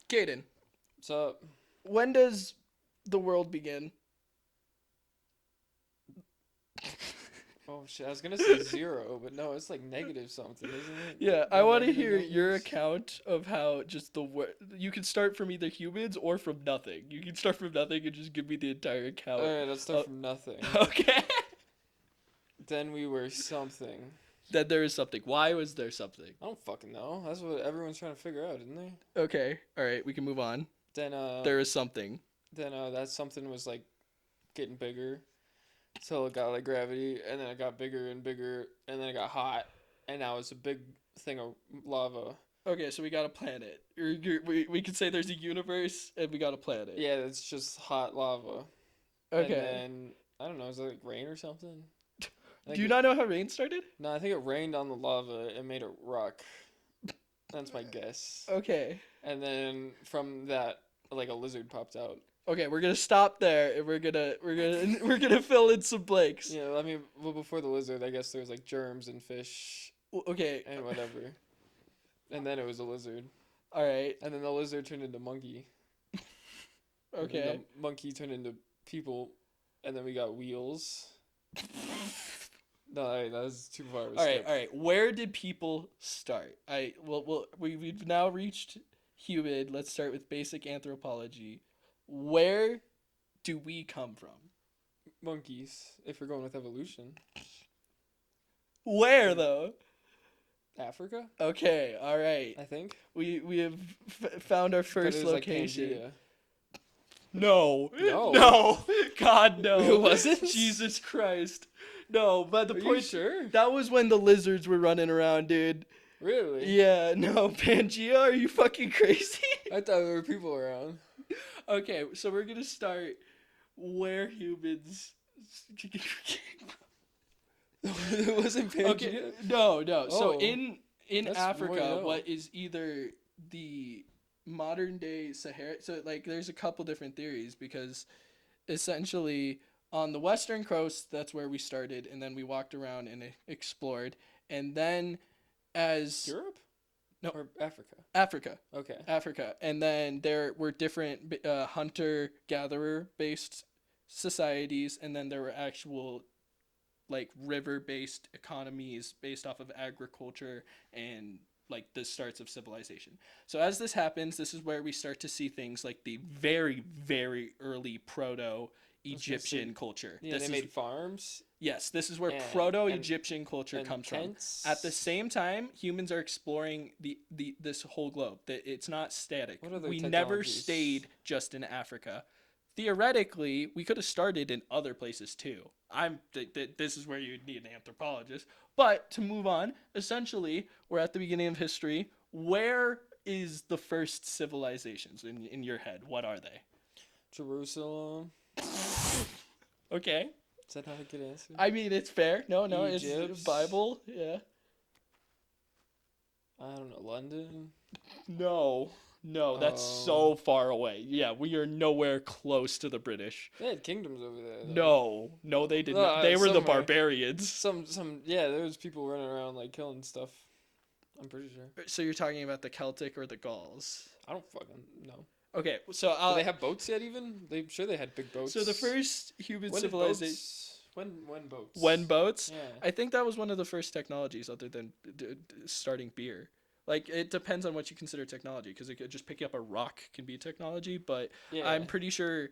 Gaden, So, when does the world begin? oh shit, I was gonna say 0, but no, it's like negative something, isn't it? Yeah, I They're want to negative hear your numbers. account of how just you can start from either humans or from nothing. You can start from nothing and just give me the entire account. Alright, let's start from nothing. Okay. Then we were something. Then there is something. Why was there something? I don't fucking know. That's what everyone's trying to figure out, isn't they? Okay. All right. We can move on. Then There is something. that something was like getting bigger, so it got like gravity, and then it got bigger and bigger, and then it got hot, and now it's a big thing of lava. Okay, so we got a planet. We could say there's a universe and we got a planet. Yeah, it's just hot lava. And Okay. then I don't know, is it like rain or something? Do you not know how rain started? No, I think it rained on the lava and made it rock. That's my guess. Okay. And then from that, like a lizard popped out. Okay, we're gonna stop there and we're gonna fill in some blanks. Yeah, I mean, well, before the lizard, I guess there was like germs and fish Okay. and whatever. And then it was a lizard. All right. And then the lizard turned into monkey. And Okay. then the monkey turned into people. And then we got wheels. No, that was too far of a All right. skip. All right. Where did people start? We've now reached human. Let's start with basic anthropology. Where do we come from? Monkeys, if we're going with evolution. Where though? Africa, Okay. All right. I think. We have found our But first it was location. Like Pangea. No. No. No. God no. It wasn't? Jesus Christ. No, but the Are you point sure? that was when the lizards were running around, dude. Really? Yeah, no, Pangea, are you fucking crazy? I thought there were people around. Okay, so we're gonna start where humans. It wasn't Pangea. Okay, no. So Oh, in that's Africa, more to know. what is either the modern day Sahara? So like, there's a couple different theories because essentially on the western coast, that's where we started, and then we walked around and explored, and then as Europe? No. Or Africa? Africa, Okay. and then there were different hunter gatherer based societies, and then there were actual like river based economies based off of agriculture and like the starts of civilization. So as this happens, this is where we start to see things like the very very early proto Egyptian culture. Yeah, This they is made farms yes, this is where and- proto Egyptian culture and comes tents. from. At the same time, humans are exploring the this whole globe. That it's not static. What other We never technologies? stayed just in Africa. Theoretically, we could have started in other places too. This is where you need an anthropologist. But to move on, essentially, we're at the beginning of history. Where is the first civilizations in your head? What are they? Jerusalem. Okay. Is that not a good answer? I mean, it's fair. No, it's Egypt. Bible. Yeah. I don't know. London. No, that's Oh. so far away. Yeah, we are nowhere close to the British. They had kingdoms over there. Though. No, they did No, not. They were the somewhere. barbarians. Yeah, there was people running around like killing stuff. I'm pretty sure. So you're talking about the Celtic or the Gauls? I don't fucking know. Okay, so Do they have boats yet? Even I'm sure they had big boats. so the first human when did civilization. boats? When boats? When boats? Yeah. I think that was one of the first technologies other than starting beer. Like, it depends on what you consider technology, because it could just picking up a rock can be technology, but Yeah. I'm pretty sure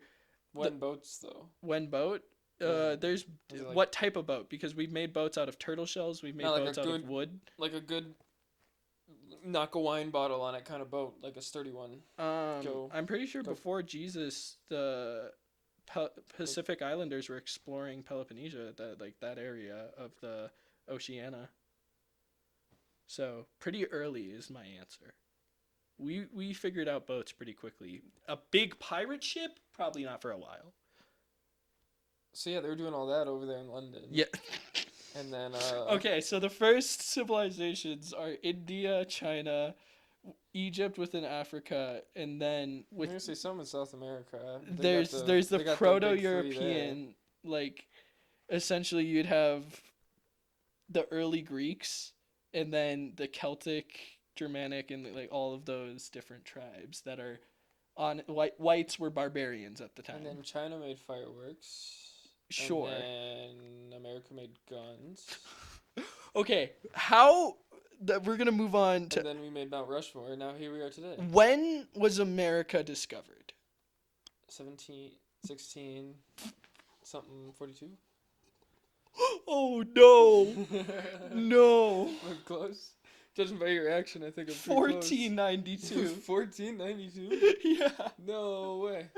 When boats though. when boat, Yeah. there's Was it like- what type of boat? Because we've made boats out of turtle shells, we've made Not like a boats out of good- wood. Like a good knock a wine bottle on it kind of boat, like a sturdy one. Go- I'm pretty sure go- before Jesus, the Pacific Islanders were exploring Peloponnesia, that area of the Oceania. So pretty early is my answer. We figured out boats pretty quickly. A big pirate ship, probably not for a while. So yeah, they were doing all that over there in London. Yeah. And then Okay, so the first civilizations are India, China, Egypt within Africa, and then I'm with gonna say some in South America. there's the they got the big three Proto-European, like essentially you'd have the early Greeks and then the Celtic Germanic, and like all of those different tribes that are on whites were barbarians at the And time. then China made fireworks. And Sure. then America made guns. Okay, how that we're gonna move on to And then we made Mount Rushmore, and now here we are today. when was America discovered? 17, 16, something, 42? Oh no, no. I'm close. Judging by your reaction, I think I'm pretty close. 1492. 1492? Yeah, No way.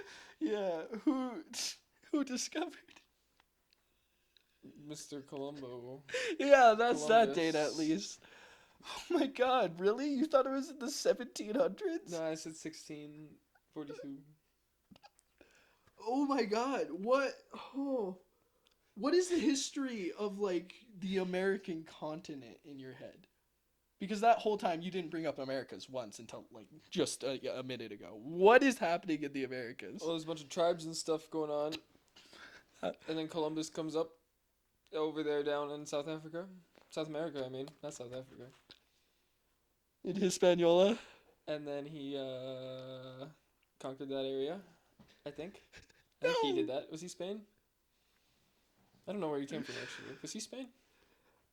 yeah. Who discovered? Mr. Colombo. Yeah, that's that Columbus. date at least. Oh my God, really? You thought it was in the 1700s? No, I said 1642. Oh my God, what? Oh, what is the history of like the American continent in your head? Because that whole time you didn't bring up Americas once until like just a minute ago. What is happening in the Americas? Well, there's a bunch of tribes and stuff going on. And then Columbus comes up over there down in South Africa. South America, I mean. Not South Africa. In Hispaniola? And then he conquered that area, I think. I think he No. did that. Was he Spain? I don't know where he came from, actually. Was he Spain?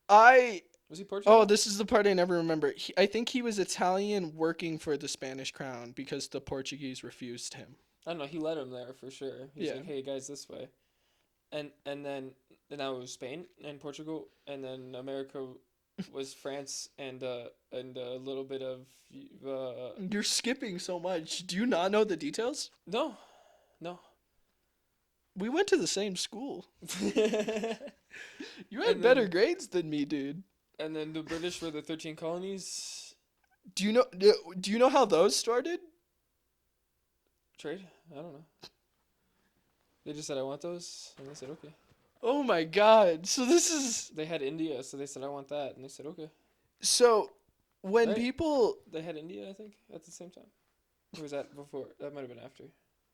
I. Was he Portugal? Oh, this is the part I never remember. I think he was Italian working for the Spanish crown because the Portuguese refused him. I don't know. He led him there for sure. He's Yeah. like, hey, guys, this way. And now it was Spain and Portugal. And then America was France and a little bit of... You're skipping so much. Do you not know the details? No. We went to the same school. You had And better then- grades than me, dude. And then the British were the 13 colonies. Do you know how those started? Trade? I don't know. They just said, I want those. And they said, okay. Oh my God. So this is They had India, so they said, I want that. And they said, okay. so when Right. people They had India, I think, at the same time. Or was that before? That might have been after.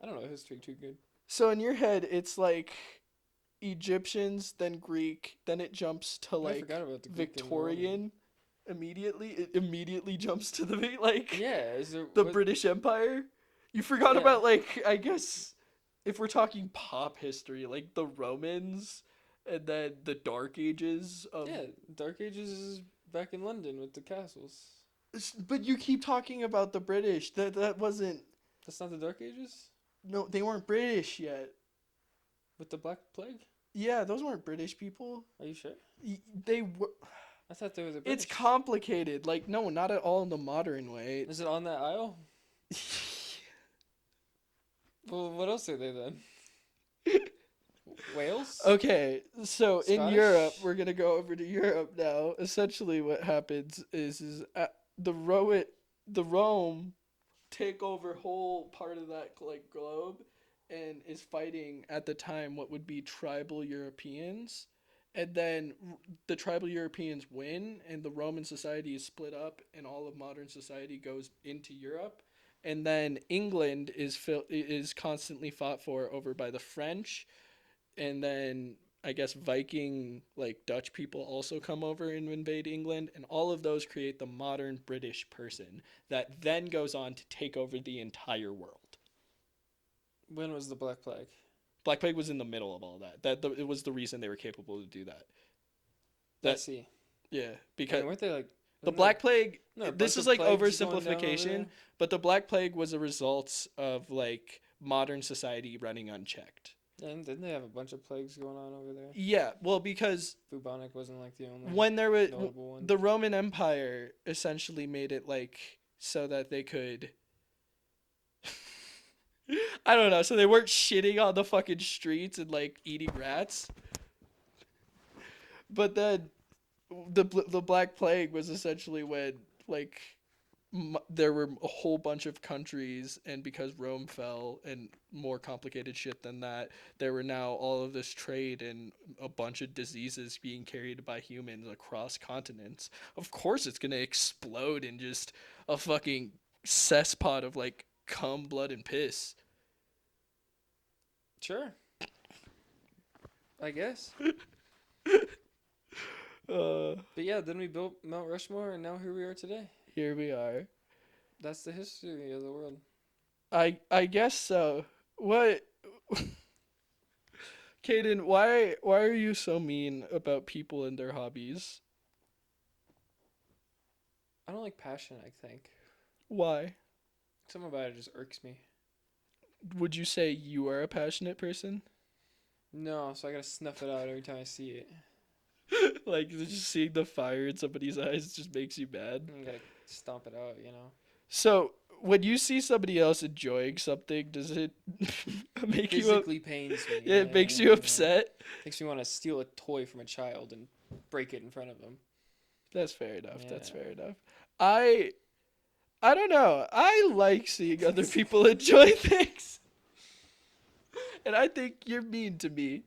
I don't know history too good. so in your head it's like Egyptians, then Greek, then it jumps to I like forgot about the Greek and Roman. Victorian. It immediately jumps to the like Yeah, is there the what- British Empire. You forgot Yeah. about like I guess if we're talking pop history, like the Romans and then the Dark Ages of Yeah, Dark Ages is back in London with the castles. But you keep talking about the British. That wasn't That's not the Dark Ages? no, they weren't British yet. With the Black Plague? Yeah, those weren't British people. Are you sure? They were. I thought they were the British. It's complicated. Like no, not at all in the modern way. Is it on that aisle? Well, what else are they then? Wales? Okay, so in Scottish? Europe, we're gonna go over to Europe now. Essentially, what happens is the Rome take over whole part of that like globe, and is fighting at the time what would be tribal Europeans, and then the tribal Europeans win, and the Roman society is split up, and all of modern society goes into Europe. And then England is constantly fought for over by the French, and then I guess Viking like Dutch people also come over and invade England, and all of those create the modern British person that then goes on to take over the entire world. When was the Black Plague? Black Plague was in the middle of all that. It was the reason they were capable to do that. Let's see. Yeah, Wait, because weren't they like the Black Plague. no, a This bunch is of like plagues going down over oversimplification, there? but the Black Plague was a result of like modern society running unchecked. And didn't they have a bunch of plagues going on over there? Yeah, well, because Bubonic wasn't like the only when there was notable one. the Roman Empire essentially made it like so that they could I don't know, so they weren't shitting on the fucking streets and like eating rats. But then the Black Plague was essentially when like there were a whole bunch of countries, and because Rome fell and more complicated shit than that, there were now all of this trade and a bunch of diseases being carried by humans across continents. Of course it's gonna explode in just a fucking cesspot of like cum, blood, and piss. Sure. I guess. Uh, But yeah, then we built Mount Rushmore, and now here we are today. Here we are. That's the history of the world. I guess so. What, Caden? Why are you so mean about people and their hobbies? I don't like passion, I think. Why? Something about it just irks me. Would you say you are a passionate person? No, so I gotta snuff it out every time I see it. Like just seeing the fire in somebody's eyes just makes you mad. I gotta stomp it out, you know? So when you see somebody else enjoying something, does it make you Physically pains me. it makes you upset? Makes me want to steal a toy from a child and break it in front of them. That's fair enough. That's Yeah. fair enough. I I don't know. I like seeing other people enjoy things. And I think you're mean to me.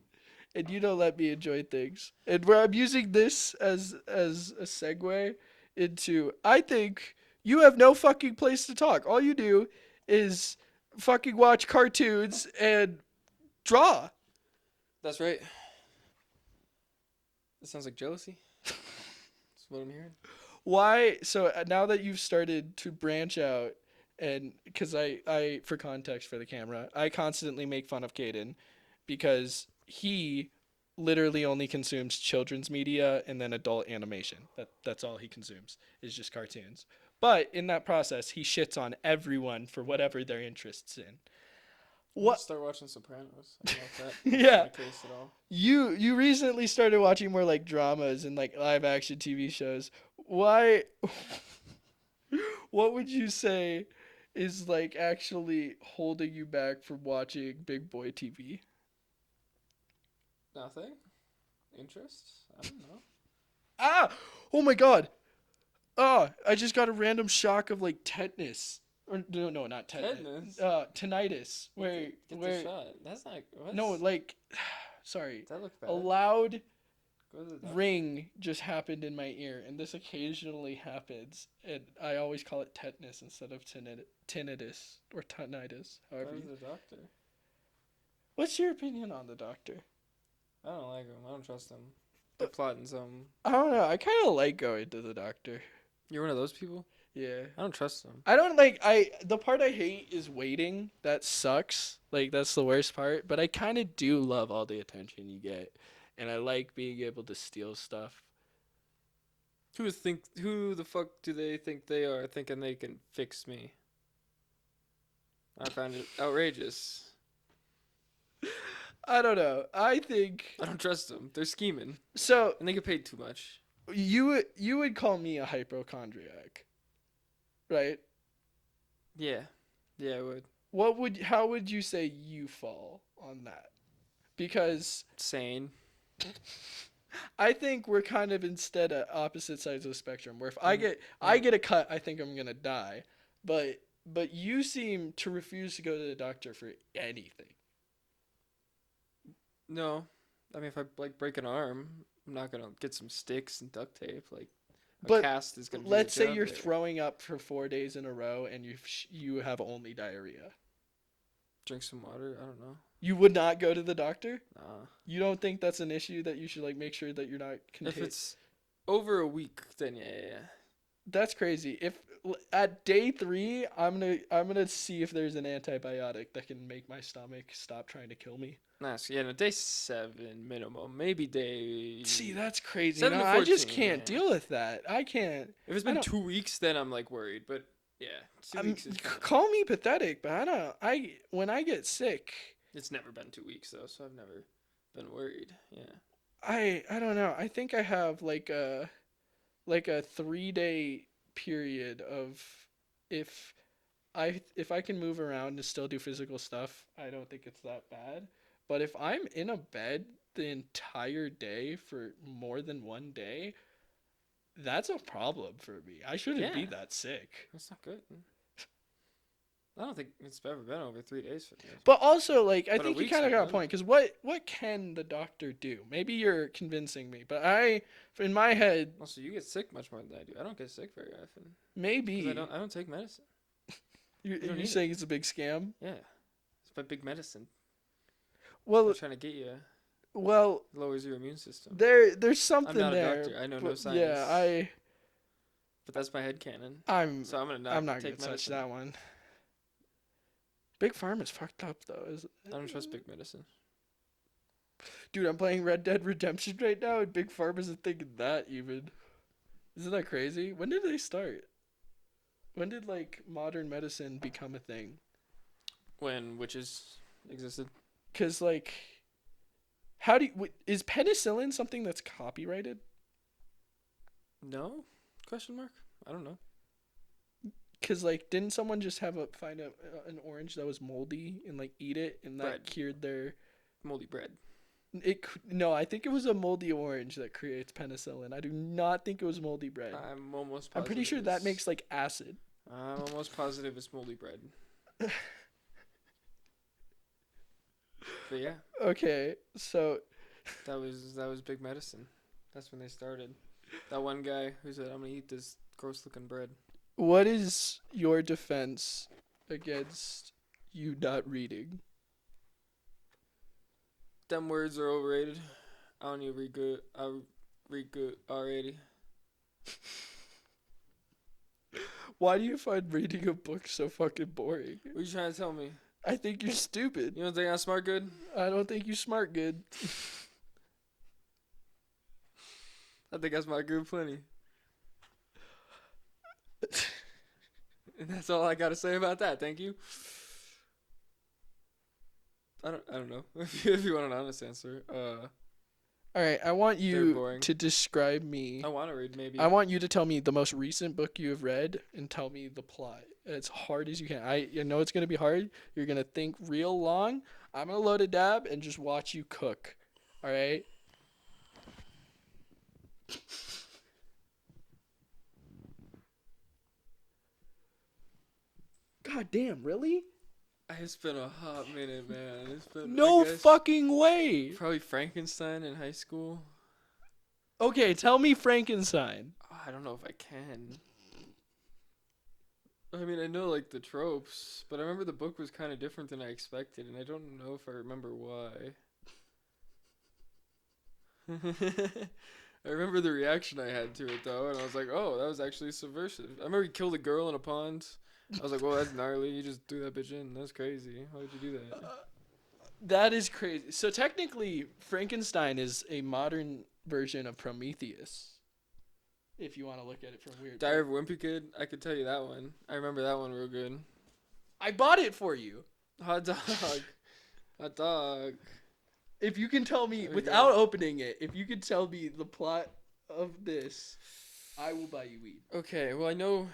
And you don't let me enjoy things. And where I'm using this as a segue into I think you have no fucking place to talk. All you do is fucking watch cartoons and draw. That's right. That sounds like jealousy. That's what I'm hearing. Why so now that you've started to branch out and because I for context for the camera, I constantly make fun of Caden because he literally only consumes children's media and then adult animation. That's all he consumes is just cartoons. But in that process, he shits on everyone for whatever their interests in. I'm gonna What? start watching Sopranos. I don't know if that's Yeah, the case at all. you recently started watching more like dramas and like live action TV shows. Why? What would you say is like actually holding you back from watching big boy TV? Nothing? Interest? I don't know. Ah! Oh my god! Ah! I just got a random shock of like tetanus. Or no, not tetanus. Tetanus? Tinnitus. Get Where the shot. That's not. What? no, like sorry. That look A bad. loud Go to the doctor. ring just happened in my ear, and this occasionally happens, and I always call it tetanus instead of tinnitus or tinnitus. Go However, to the doctor. what's your opinion on the doctor? I don't like them. I don't trust them. They're plotting some. I don't know. I kind of like going to the doctor. You're one of those people? Yeah. I don't trust them. I don't like I the part I hate is waiting. That sucks. Like that's the worst part, but I kind of do love all the attention you get. And I like being able to steal stuff. Who the fuck do they think they are thinking they can fix me? I find it outrageous. I don't know. I think I don't trust them. They're scheming. so And they get paid too much. you would call me a hypochondriac. Right? Yeah. Yeah, I would. How would you say you fall on that? Because Sane. I think we're kind of instead at opposite sides of the spectrum. Where if Mm, I get a cut, I think I'm gonna die. But you seem to refuse to go to the doctor for anything. No. I mean, if I like break an arm, I'm not gonna get some sticks and duct tape. Like a But cast is gonna do let's the say job you're there. throwing up for 4 days in a row and you have only diarrhea. Drink some water. I don't know. You would not go to the doctor? Nah. You don't think that's an issue that you should like make sure that you're not If contagious? it's over a week, then yeah. That's crazy. If at day 3, I'm gonna see if there's an antibiotic that can make my stomach stop trying to kill me. Nice. Yeah, no, day 7 minimum. Maybe day. See, that's crazy. 7 No, to I just 14, can't yeah. deal with that. I can't. If it's I been don't- 2 weeks, then I'm like worried. But yeah, 2 weeks is fine. Call me pathetic, but I don't. When I get sick, It's never been 2 weeks though, so I've never been worried. Yeah. I don't know. I think I have like a 3-day period of if if I can move around and still do physical stuff, I don't think it's that bad. But if I'm in a bed the entire day for more than one day, that's a problem for me. I shouldn't be Yeah. that sick. That's not good. I don't think it's ever been over 3 days for me. But also, like, I But a think you week's kind of got a not point. Because what can the doctor do? Maybe you're convincing me, but in my head, Also, you get sick much more than I do. I don't get sick very often. 'Cause maybe I don't take medicine. you're, don't you're need saying it's a big scam. Yeah. It's by big medicine. Well, They're trying to get you. well, Lowers your immune system. there's I'm something not a there. doctor. I know no but science. yeah, But that's my headcanon. I'm So I'm gonna I'm not not gonna take touch medicine. that one. Big Pharma is fucked up though. I don't trust big medicine. Dude, I'm playing Red Dead Redemption right now, and Big Pharma isn't thinking that even. Isn't that crazy? When did they start? When did like modern medicine become a thing? When witches existed. Cause like, how do you, is penicillin something that's copyrighted? No? Question mark? I don't know. Cause like, didn't someone just find an orange that was moldy and like eat it and that Bread. cured their Moldy bread. No, I think it was a moldy orange that creates penicillin. I do not think it was moldy bread. I'm almost I'm positive. pretty sure that makes like acid. I'm almost positive it's moldy bread. But yeah, Okay, so that was big medicine. That's when they started. That one guy who said, "I'm gonna eat this gross looking bread." what is your defense against you not reading? Them words are overrated. I don't even read good. I read good already. Why do you find reading a book so fucking boring? What are you trying to tell me? I think you're stupid. You don't think I'm smart good? I don't think you smart good. I think I smart good plenty. And that's all I gotta say about that. Thank you. I don't know. If you want an honest answer, All right, I want they're you boring. to describe me. I want to read maybe. I want you to tell me the most recent book you have read and tell me the plot as hard as you can. I know it's gonna be hard. You're gonna think real long. I'm gonna load a dab and just watch you cook. All right. God damn! Really? It's been a hot minute, man. It's been No I guess, fucking way. probably Frankenstein in high school. Okay, tell me Frankenstein. I don't know if I can. I mean, I know like the tropes, but I remember the book was kind of different than I expected, and I don't know if I remember why. I remember the reaction I had to it though, and I was like, "Oh, that was actually subversive." I remember he killed a girl in a pond. I was like, "Well, that's gnarly. You just threw that bitch in. That's crazy. Why would you do that?" That is crazy. So technically, Frankenstein is a modern version of Prometheus. If you want to look at it from weird. Diary of a Wimpy Kid. I could tell you that one. I remember that one real good. I bought it for you. Hot dog. Hot dog. If you can tell me There we without go. opening it, if you can tell me the plot of this, I will buy you weed. Okay, well I know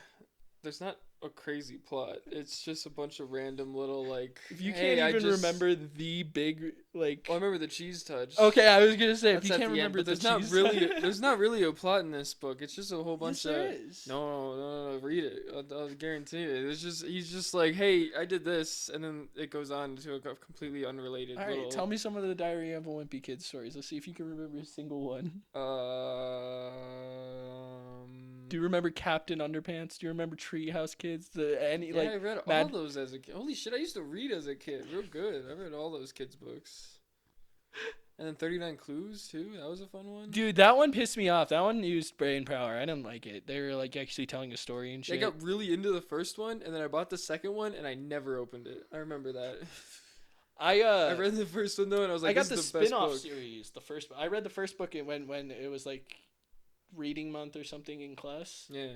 there's not a crazy plot. It's just a bunch of random little like. If you hey, can't I even just- remember the big like. Well, I remember the cheese touch. Okay, I was gonna say if That's you at can't the end, remember but the there's not cheese. really there's not really a plot in this book. It's just a whole bunch Yes, there of. is. No, read it. I'll guarantee it. It's just he's just like, hey, I did this, and then it goes on to a completely unrelated. All right, little, tell me some of the Diary of a Wimpy Kid stories. Let's see if you can remember a single one. Do you remember Captain Underpants? Do you remember Treehouse Kids? Yeah, I read all Mad- those as a kid. Holy shit, I used to read as a kid. Real good. I read all those kids' books. And then 39 Clues, too. That was a fun one. Dude, that one pissed me off. That one used brain power. I didn't like it. They were like actually telling a story and I shit. got really into the first one, and then I bought the second one, and I never opened it. I remember that. I read the first one, though, and I was like, I got this the is the best spin-off book. series. The first, I read the first book when it was like reading month or something in class. Yeah.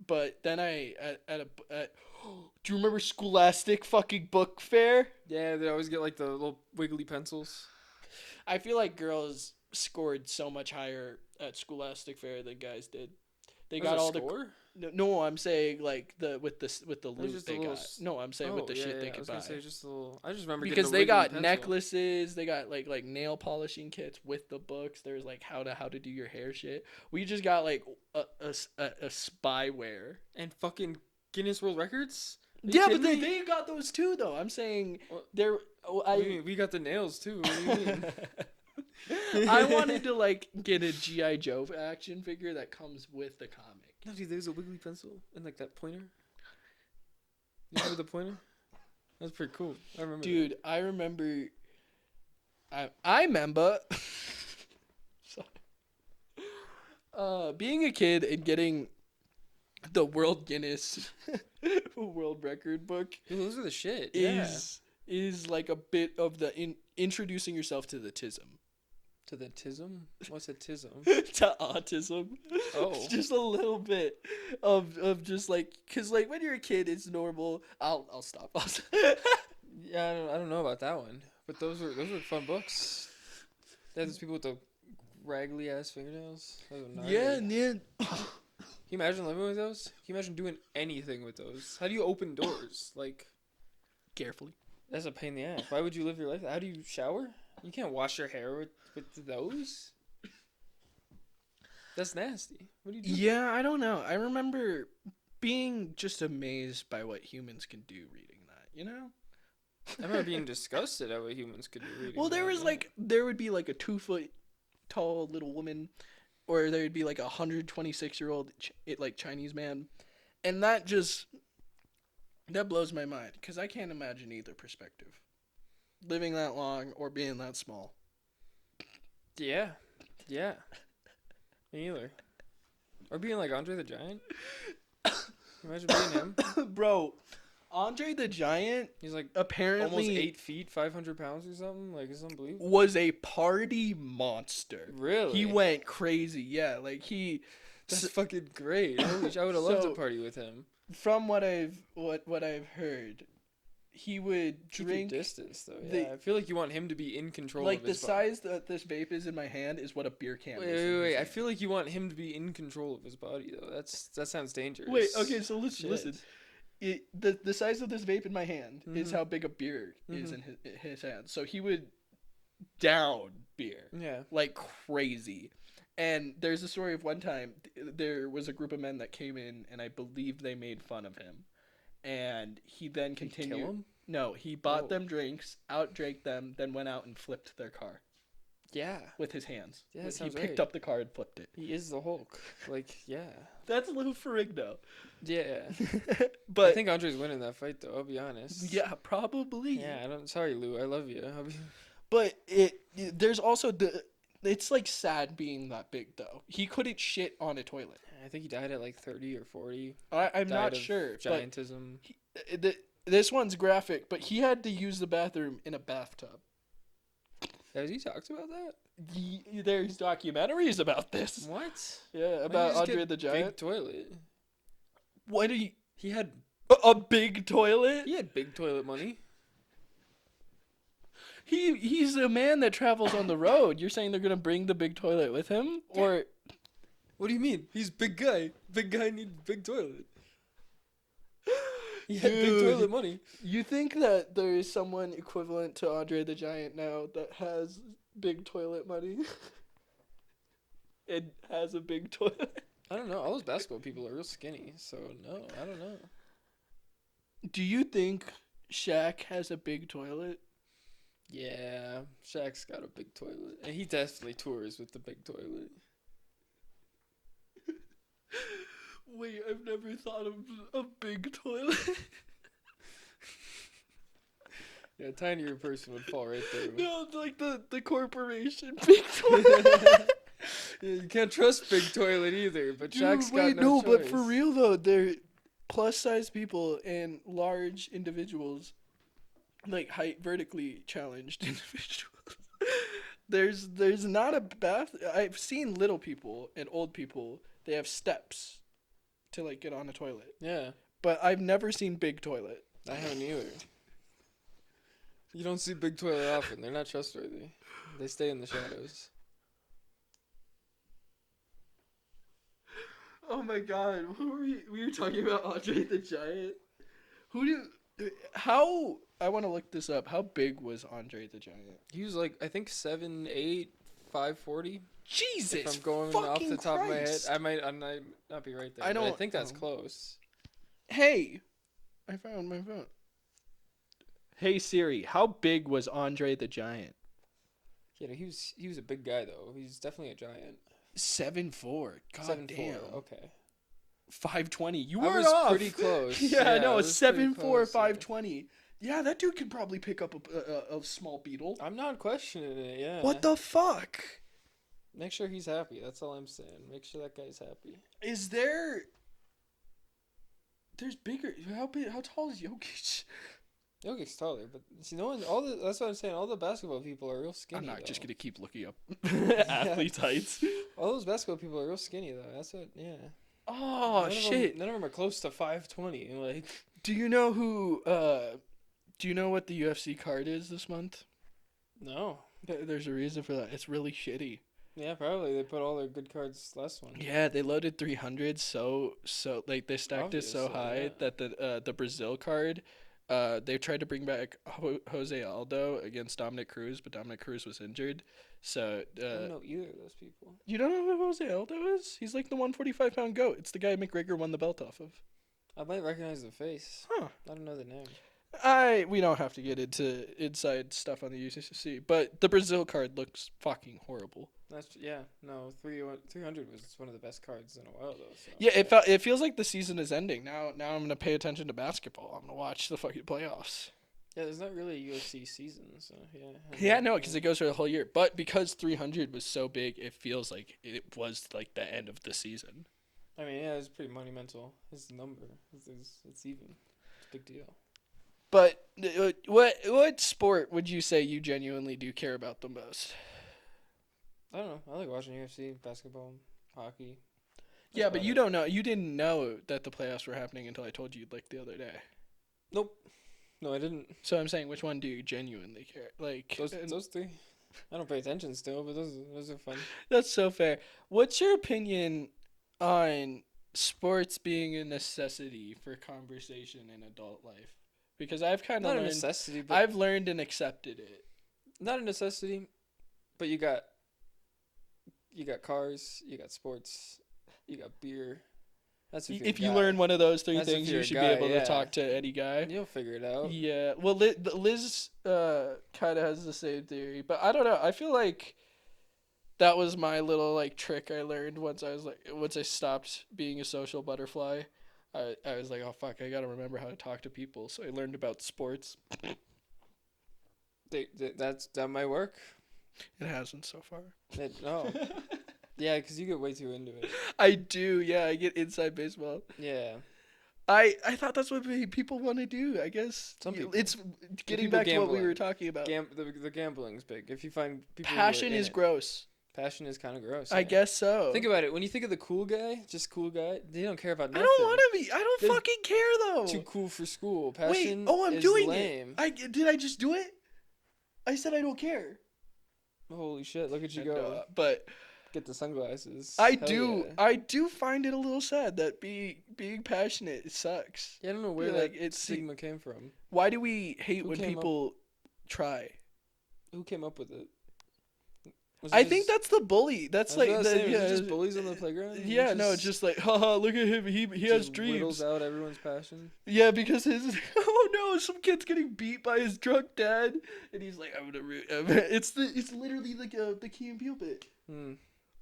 But then do you remember Scholastic fucking book fair? Yeah, they always get, like, the little wiggly pencils. I feel like girls scored so much higher at Scholastic Fair than guys did. They Was got there a all score? no, I'm saying like with the loot just a they little got. No, I'm saying with the shit they I could was buy. gonna say just a little. I just remember Because getting a they wiggly got pencil. necklaces, they got like nail polishing kits with the books. There's like how to do your hair shit. We just got like a spyware. And fucking Guinness World Records? Are you Yeah, but kidding me? they got those too though. I'm saying What? they're What do you mean? We got the nails too. What do you mean? I wanted to like get a GI Joe action figure that comes with the comic. No, dude, there's a wiggly pencil and like that pointer. You remember the pointer? That's pretty cool. I remember. Dude, I remember. I remember. Sorry. Being a kid and getting the World Guinness World Record book Dude, those are the shit. Yeah. is like a bit of the introducing yourself to the tism. To the tism? What's a tism? To autism. Oh. Just a little bit of just like, cause like when you're a kid it's normal. I'll stop. Yeah, I don't know about that one. But those were fun books. They had those people with the raggly ass fingernails. Those were gnarly. Yeah, man. Can you imagine living with those? Can you imagine doing anything with those? How do you open doors? Like, Carefully. that's a pain in the ass. Why would you live your life? How do you shower? You can't wash your hair with those. That's nasty. What do you do? Yeah, I don't know. I remember being just amazed by what humans can do reading that, you know? I remember being disgusted at what humans could do reading. Well, there that, was yeah. like, there would be like a 2 foot tall little woman, or there would be like a 126-year-old like Chinese man. And that blows my mind, because I can't imagine either perspective. Living that long or being that small. Yeah. Yeah. Me either. Or being like Andre the Giant. Imagine being him. Bro, Andre the Giant He's like apparently almost 8 feet, 500 pounds or something. Like, it's unbelievable. was a party monster. Really? He went crazy. Yeah, like That's fucking great. Holy shit, I would have loved So- to party with him. from what I've heard, he would Keep drink your distance, though. Yeah, the- I feel like you want him to be in control like of the his body. size that this vape is in my hand is what a beer can Wait, is. in his wait. I hand. feel like you want him to be in control of his body, though. That sounds dangerous. Wait, okay, so Shit. listen. The size of this vape in my hand is Mhm. how big a beer is Mhm. in his hand. So he would down beer Yeah. like crazy. And there's a story of one time there was a group of men that came in, and I believe they made fun of him. And he then Did he continued. kill him? No, he bought Oh. them drinks, outdrank them, then went out and flipped their car Yeah. with his hands. Yeah, that He sounds picked right. up the car and flipped it. He is the Hulk. Like, yeah. That's Lou Ferrigno. Yeah. But I think Andre's winning that fight, though. I'll be honest. yeah, probably. Yeah, I don't. Sorry, Lou. I love you. But there's also it's like sad being that big though. He couldn't shit on a toilet. I think he died at like 30 or 40. I'm Died not of sure. Giantism. But this one's graphic, but he had to use the bathroom in a bathtub. Has he talked about that? There's documentaries about this. What? Yeah, Why about don't you just Andre get the Big Giant. toilet. What do you? He had A big toilet? he had big toilet money. He's a man that travels on the road. You're saying they're gonna bring the big toilet with him, or What do you mean? He's big guy. Big guy needs big toilet. He had big Dude. toilet money. you think that there is someone equivalent to Andre the Giant now that has big toilet money? It has a big toilet. I don't know. All those basketball people are real skinny, so no, I don't know. Do you think Shaq has a big toilet? Yeah, Shaq's got a big toilet, and he definitely tours with the big toilet. Wait, I've never thought of a big toilet. Yeah, a tinier person would fall right through. No, like the corporation big toilet. Yeah, you can't trust big toilet either, but Dude, Shaq's wait, got no choice. but for real though, they're plus size people and large individuals, like height vertically challenged individuals. There's not a bath. I've seen little people and old people. They have steps to like get on a toilet, Yeah, but I've never seen big toilet. I haven't either. You don't see big toilet often. They're not trustworthy. They stay in the shadows. Oh my god, who were we were talking about Andre the Giant? How, I want to look this up. How big was Andre the Giant? He was like, I think 7'8", 540. Jesus, If I'm going off the top of my head, I might not be right there. I but I don't- think that's oh. close. Hey, I found my phone. Hey Siri, how big was Andre the Giant? Yeah, no, he was a big guy though. He's definitely a giant. 7'4". God 7'4". damn. Okay. 520. You I were was off. pretty close. Yeah, Yeah, I I know. was pretty 7'4", close, yeah. 520. Yeah, that dude could probably pick up a small beetle. I'm not questioning it. Yeah. What the fuck? Make sure he's happy. That's all I'm saying. Make sure that guy's happy. Is there there's bigger. How big? How tall is Jokic? Jokic's taller, but see, no one. That's what I'm saying. All the basketball people are real skinny. I'm not though. just gonna keep looking up athletes' heights. All those basketball people are real skinny though. That's what. Yeah. Oh shit! None of them are close to 5'20". Like. Do you know who? Do you know what the UFC card is this month? No. There's a reason for that. It's really shitty. Yeah, probably they put all their good cards last one. Yeah, they loaded 300 so like they stacked it so high that the Brazil card, they tried to bring back Jose Aldo against Dominic Cruz, but Dominic Cruz was injured. So I don't know either of those people. You don't know who Jose Aldo is? He's like the 145-pound goat. It's the guy McGregor won the belt off of. I might recognize the face. Huh. I don't know the name. We don't have to get into inside stuff on the UCC, but the Brazil card looks fucking horrible. No, 300 was one of the best cards in a while though. So. Yeah, it feels like the season is ending. Now I'm gonna pay attention to basketball. I'm gonna watch the fucking playoffs. Yeah, there's not really a UFC season, so yeah. Yeah, no, because it goes for the whole year. But because 300 was so big, it feels like it was like the end of the season. I mean, yeah, it's pretty monumental. It's the number. It's even. It's a big deal. But what sport would you say you genuinely do care about the most? I don't know. I like watching UFC, basketball, hockey. Yeah, but you don't know. You didn't know that the playoffs were happening until I told you like the other day. Nope. No, I didn't. So I'm saying, which one do you genuinely care? Like those three. I don't pay attention still, but those are fun. That's so fair. What's your opinion on sports being a necessity for conversation in adult life? Because I've kind of not a necessity, but I've learned and accepted it. Not a necessity, but you got cars, you got sports, you got beer. That's if you learn one of those three things, you should be able to talk to any guy. You'll figure it out. Yeah. Well, Liz kind of has the same theory, but I don't know. I feel like that was my little like trick I learned once I stopped being a social butterfly. I was like, oh fuck, I gotta remember how to talk to people. So I learned about sports. That might work. It hasn't so far. No. Yeah, because you get way too into it. I do, yeah. I get inside baseball. Yeah. I thought that's what people want to do. I guess some people. It's getting back to what we were talking about. The gambling's big. If you find people, passion is gross. Passion is kind of gross. I guess so. Think about it. When you think of the cool guy, they don't care about nothing. I don't want to be. I don't fucking care though. Too cool for school. Passion. Wait. Oh, I'm doing lame. it. Did I just do it? I said I don't care. Holy shit! Look at you go. But get the sunglasses. I do find it a little sad that being passionate sucks. Yeah, I don't know where that stigma came from. Why do we hate when people try? Who came up with it? I think that's the bully. That's like just bullies on the playground. Yeah, no, it's just like, haha, look at him. He has dreams. Whittles out everyone's passion. Yeah, because oh no, some kid's getting beat by his drunk dad, and he's like, I'm gonna it's literally like the Key and Peele bit.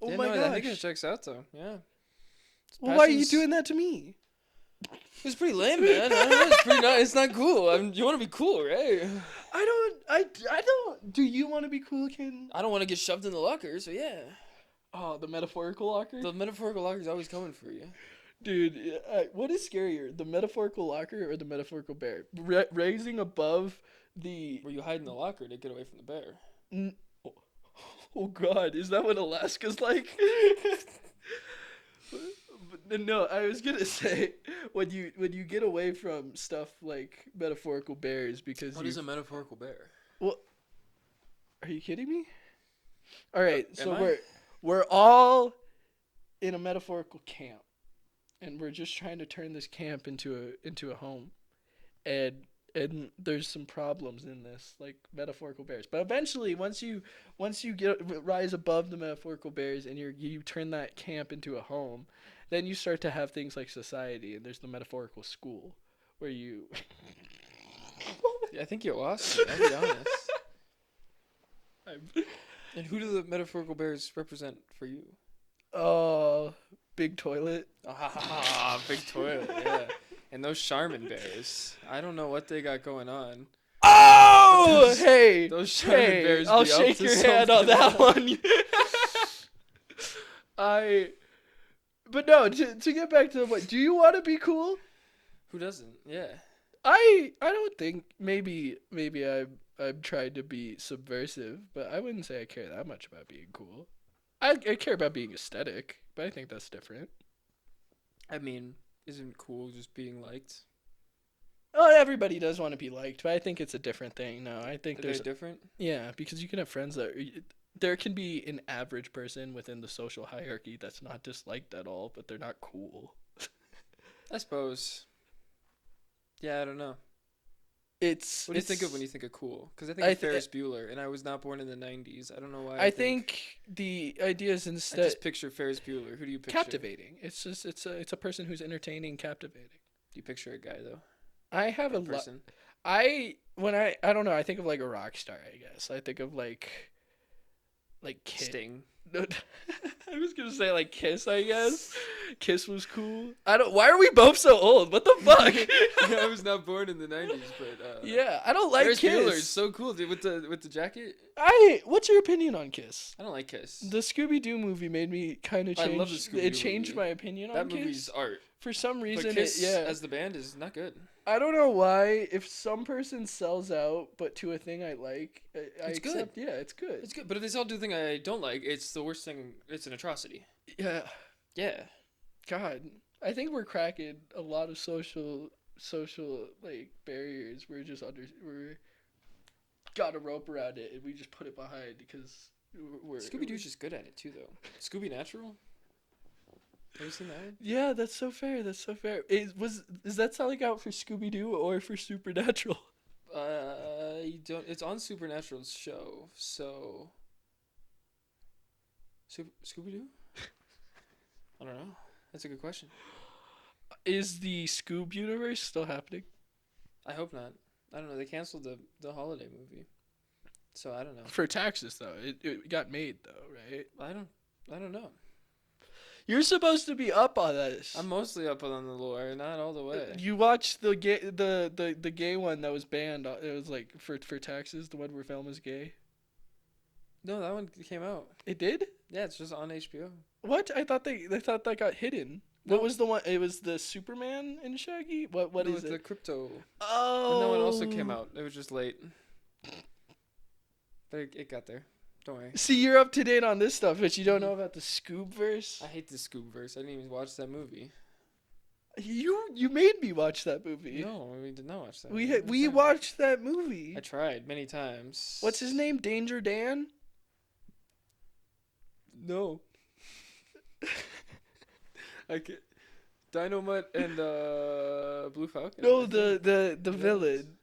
Oh my gosh. I think it checks out though. Yeah. Well, why are you doing that to me? It's pretty lame, man. I don't know. It's pretty not. It's not cool. You want to be cool, right? I don't. Do you want to be cool, Ken? I don't want to get shoved in the locker, so yeah. Oh, the metaphorical locker? The metaphorical locker's always coming for you. Dude, what is scarier, the metaphorical locker or the metaphorical bear? Raising above the... Where you hide in the locker to get away from the bear. Oh God, is that what Alaska's like? No, I was gonna say when you get away from stuff like metaphorical bears because what is a metaphorical bear? Well, are you kidding me? All right, so we're all in a metaphorical camp, and we're just trying to turn this camp into a home, and there's some problems in this, like metaphorical bears. But eventually, once you rise above the metaphorical bears and you turn that camp into a home, then you start to have things like society, and there's the metaphorical school where you. Yeah, I think you lost me, I'll be honest. And who do the metaphorical bears represent for you? Oh, big toilet. Big toilet, yeah. And those Charmin bears. I don't know what they got going on. Oh, those Charmin bears. I'll shake your hand on that one. But no, to get back to the point, do you want to be cool? Who doesn't? Yeah. I don't think maybe I'm trying to be subversive, but I wouldn't say I care that much about being cool. I care about being aesthetic, but I think that's different. I mean, isn't cool just being liked? Oh, everybody does want to be liked, but I think it's a different thing. No, I think Are they there's different? yeah, because you can have friends that there can be an average person within the social hierarchy that's not disliked at all, but they're not cool. I suppose. Yeah, I don't know. It's What do you think of when you think of cool? Because I think I of th- Ferris Bueller, and I was not born in the '90s. I don't know why. I think the idea is I instead just picture Ferris Bueller. Who do you picture? captivating. It's just it's a person who's entertaining, captivating. Do you picture a guy though? I have Or a a lot. person? I don't know. I think of like a rock star. I guess I think of like Kiss. Sting. No, I was gonna say like Kiss. I guess Kiss was cool. I don't. Why are we both so old? What the fuck? I was not born in the '90s, but Yeah, I don't like Ferris Bueller is Kiss. so cool, dude. With the jacket. What's your opinion on Kiss? I don't like Kiss. The Scooby Doo movie made me kind of I change. love the Scooby-Doo It changed movie. my opinion That on movie's Kiss. art. For some But reason, Kiss yeah. as the band is not good. I don't know why. If some person sells out, but to a thing I like, I It's good. accept. Yeah, it's good. It's good, but if they all do the thing I don't like, it's the worst thing. It's an atrocity. Yeah. Yeah. God, I think we're cracking a lot of social like barriers. We're got a rope around it and we just put it behind because we're Scooby Doo's just good at it too, though. Scooby Natural. Have you seen that one? Yeah, that's so fair. That's so fair. Is that selling out for Scooby Doo or for Supernatural? You don't. It's on Supernatural's show, so. Scooby Doo. I don't know. That's a good question. Is the Scoob universe still happening? I hope not. I don't know. They canceled the holiday movie, so I don't know. For taxes though, it got made though, right? I don't know. You're supposed to be up on this. I'm mostly up on the lore, not all the way. You watched the gay one that was banned. It was like for taxes, the one where film is gay. No, that one came out. It did? Yeah, it's just on HBO. What? I thought that got hidden. No. What was the one? It was the Superman and Shaggy. What No, is it's it? the crypto. Oh. And that one also came out. It was just late. But it got there. Don't worry. See, you're up to date on this stuff, but you don't know about the Scoob verse. I hate the Scoobverse. I didn't even watch that movie. You made me watch that movie. No, we did not watch that. We watched that movie. I tried many times. What's his name? Danger Dan? No. I can Dynamite and Blue Falcon. No, I think. the villain.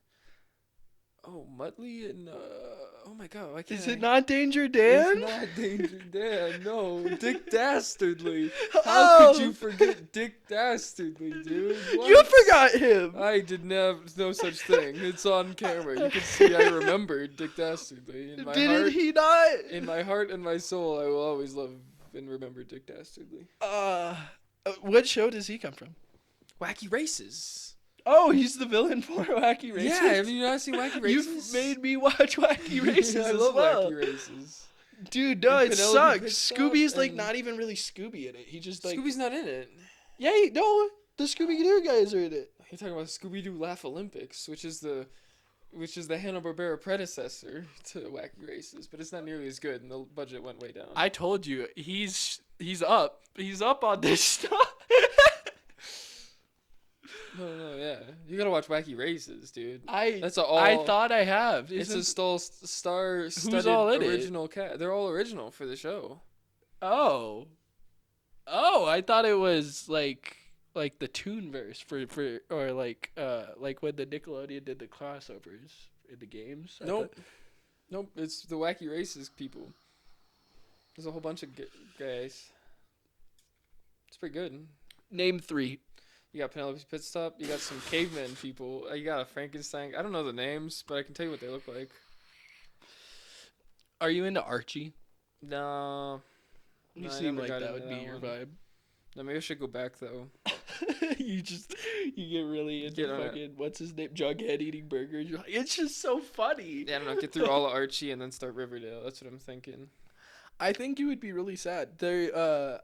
Oh, Muttley and oh my god, why can't Is I- it not Danger Dan? It's not Danger Dan. No, Dick Dastardly. How Oh. could you forget Dick Dastardly, dude? What? You forgot him. I did have no such thing. It's on camera. You can see I remembered Dick Dastardly in my Didn't heart. he not? In my heart and my soul, I will always love and remember Dick Dastardly. What show does he come from? Wacky Races. Oh, he's the villain for Wacky Races. Yeah, have you not seen Wacky Races? You've made me watch Wacky Races I as love well. Wacky Races. Dude, no, And it Penelope sucks. Pitstop Scooby's like and- not even really Scooby in it. He just like Scooby's not in it. yeah, no, the Scooby Doo guys are in it. You're talking about Scooby-Doo Laugh Olympics, which is the Hanna-Barbera predecessor to Wacky Races, but it's not nearly as good, and the budget went way down. I told you, he's up. He's up on this stuff. No, yeah. You gotta watch Wacky Races, dude. I That's all. I thought I have. It's a Isn't- star-studded all in it? original cast. They're all original for the show. Oh, I thought it was like the Toon verse for or like when the Nickelodeon did the crossovers in the games. I Nope. Nope, it's the Wacky Races people. There's a whole bunch of guys. It's pretty good. Name 3. You got Penelope Pitstop. You got some caveman people. You got a Frankenstein. I don't know the names, but I can tell you what they look like. Are you into Archie? No. You No, I seem never like got that into would be that your one. vibe. No, maybe I should go back though. you get really into Get on it. fucking what's his name, Jughead eating burgers. You're like, it's just so funny. Yeah, I don't know. Get through all of Archie and then start Riverdale. That's what I'm thinking. I think you would be really sad. There,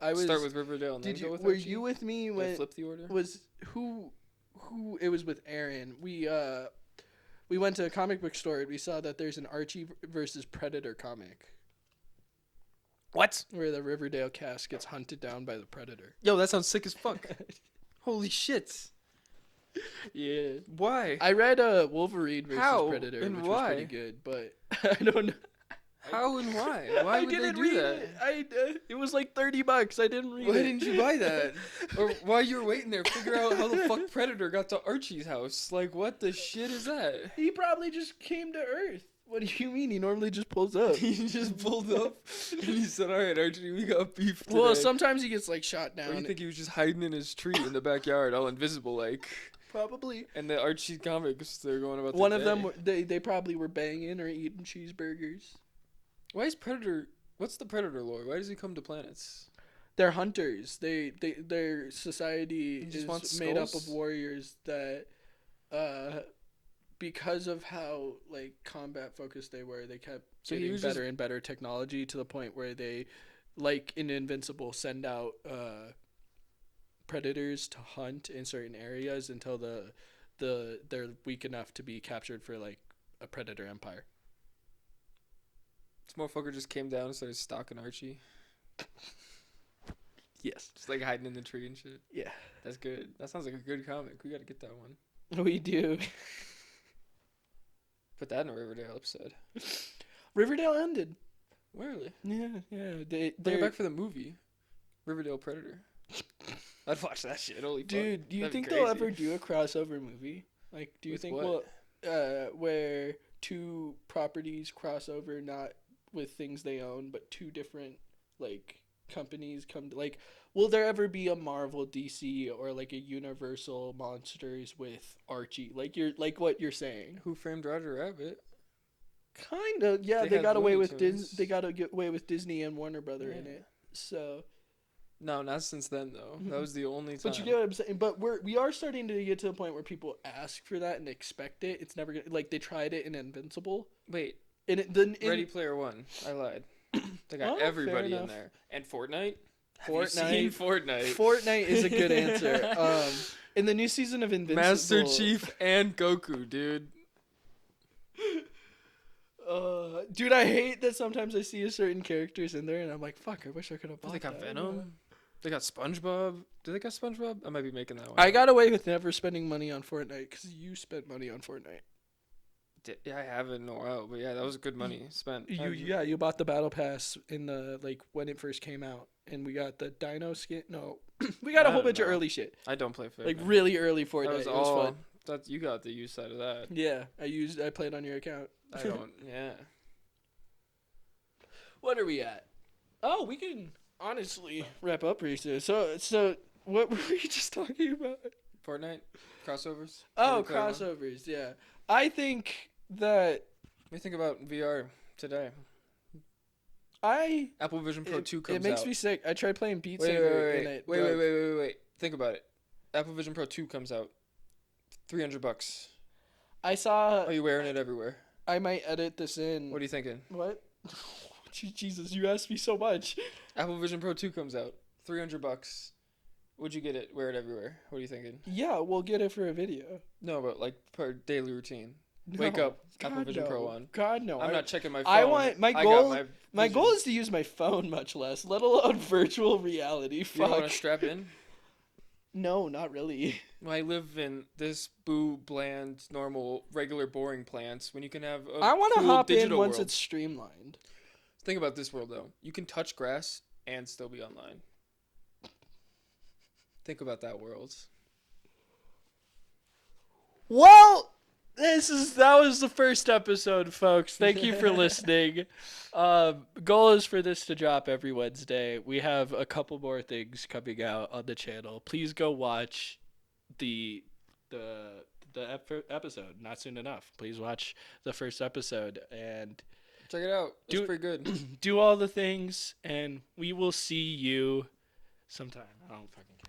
I was. Start with Riverdale and Did then you? go with Were Archie? you with me Did I when? flip the order? Was who? who it was with Aaron. We went to a comic book store and we saw that there's an Archie versus Predator comic What? where the Riverdale cast gets hunted down by the Predator. Yo, that sounds sick as fuck. Holy shit. Yeah. Why? I read Wolverine versus How? Predator, And which why? was pretty good, but I don't know. How and why? Why I would they didn't do read that? it. It was like $30. I didn't read Why it. didn't you buy that? Or while you were waiting there, figure out how the fuck Predator got to Archie's house. Like, what the shit is that? He probably just came to Earth. What do you mean? He normally just pulls up. He just pulled up and he said, "All right, Archie, we got beef today." Well, sometimes he gets like shot Or down. you think he was just hiding in his tree in the backyard, all invisible, like? Probably. And the Archie comics, they're going about. One their of them, day. they probably were banging or eating cheeseburgers. Why is Predator? What's the Predator lore? Why does he come to planets? They're hunters. Their society He just wants is made up of skulls? warriors that, because of how like combat focused they were, they kept So he getting was better just- and better technology to the point where they, like in Invincible, send out predators to hunt in certain areas until they're weak enough to be captured for like a predator empire. This motherfucker just came down and started stalking Archie, Yes. just like hiding in the tree and shit. Yeah. That's good. That sounds like a good comic. We gotta get that one. We do. Put that in a Riverdale episode. Riverdale ended. Really? Yeah, yeah. Bring it They're back for the movie, Riverdale Predator. I'd watch that shit. Holy fuck. Dude, do you That'd be think they'll crazy. ever do a crossover movie? Like, do you With think what? where two properties cross over, not with things they own, but two different like companies come to, like, will there ever be a Marvel DC or like a Universal Monsters with Archie? Like you're like what you're saying. Who Framed Roger Rabbit? Kind of, yeah. They They had got away Looney with Disney. Tunes. They got to get away with Disney and Warner Brother in Yeah. it. So, No, not since then though. That was the only time. but you get what I'm saying. But we are starting to get to the point where people ask for that and expect it. It's never gonna, like they tried it in Invincible. Wait, And it then Ready Player One. I lied. They got Oh, fair everybody in enough. there. And Fortnite. Have you Fortnite. seen Fortnite? Fortnite is a good answer. In the new season of Invincible, Master Chief and Goku, dude. Dude, I hate that sometimes I see certain characters in there and I'm like, fuck, I wish I could have Oh, bought they got that. Venom. They got SpongeBob. Do they got SpongeBob? I might be making that one. I up. got away with never spending money on Fortnite because you spent money on Fortnite. Yeah, I haven't in a while, but yeah, that was good money spent. You bought the battle pass in the like when it first came out, and we got the Dino skin. No, we got a I whole don't bunch of know. early shit, I don't play Fortnite. like really early Fortnite. That was It was all. fun. That you got the use out of that. Yeah, I played on your account. I don't. Yeah. What are we at? Oh, we can honestly wrap up pretty soon. So what were we just talking about? Fortnite crossovers. Oh, Ready Player One? crossovers. Yeah, I think that What do you think about VR today? I Apple Vision Pro 2 comes it makes out. me sick. I tried playing Beat Wait, Saber wait, and wait, it wait, broke. wait. Think about it. Apple Vision Pro 2 comes out. $300. I saw. Are you wearing it everywhere? I might edit this in. What are you thinking? What? Jesus, you asked me so much. Apple Vision Pro 2 comes out. $300. Would you get it? Wear it everywhere? What are you thinking? Yeah, we'll get it for a video. No, but like per daily routine. No. Wake up, God, Apple Vision no. Pro on. God no. I'm not checking my phone. I want my I goal. got My Vision. goal is to use my phone much less, let alone virtual reality. You don't want Fuck. to strap in? No, not really. I live in this bland, normal, regular, boring plants when you can have a I want to cool hop in digital once world. it's streamlined. Think about this world, though. You can touch grass and still be online. Think about that world. Well, that was the first episode, folks. Thank you for listening. Goal is for this to drop every Wednesday. We have a couple more things coming out on the channel. Please go watch the episode. Not soon enough. Please watch the first episode and Check it out. It's Do- pretty good. do all the things. And we will see you sometime. I don't fucking care.